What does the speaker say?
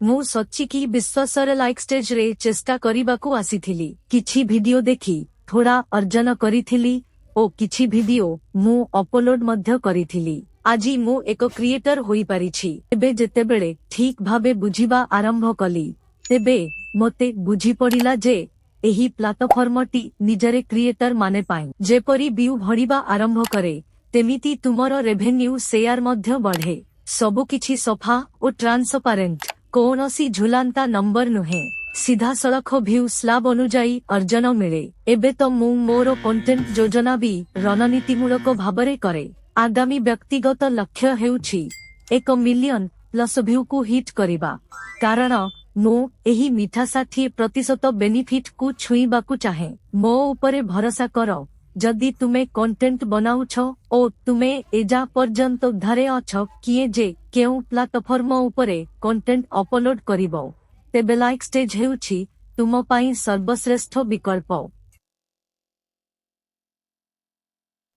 मु सच्चिकी विश्वासर like stage रे चेष्टा करिबाकू आसीथिली। किछि वीडियो देखि थोड़ा अर्जन करिथिली ओ किछि वीडियो मु अपलोड मध्य करिथिली। आजी मु एक क्रिएटर होई पारिछि। एबे जेतेबेले ठीक भाबे बुझिबा आरंभ कली तेबे मते बुझी पड़िला जे एही प्लाटफर्मटी निजरे क्रिएटर माने पाई जेपरी व्यू भरिबा आरंभ करे तेमिति तुमरो रेवेन्यू शेयर मध्य बढ़े। सबु किछि सफा और ट्रांसपारेंट, कौनसी झुलांता नंबर नुहे, सीधा सड़क व्यू स्लाब अनुजाई अर्जन मिले। एबे तो मु मोर कंटेंट योजना भी रणनीतिमूलक भाबरे करे। आगामी व्यक्तिगत लक्ष्य हेउछि 1 मिलियन प्लस व्यू को हिट करिबा, कारण मु एही मिठा 60% बेनिफिट को छुईबाकू चाहे। मो उपरे भरोसा करो। जदि तुमे कंटेंट बनाउछ ओ तुमे एजा पर्यंत धारे अछ किए जे केउ प्लाटफर्म उपरे कंटेंट अपलोड करिवो तेबे लाइक स्टेज हेउछि तुम पाई सर्वश्रेष्ठ विकल्प।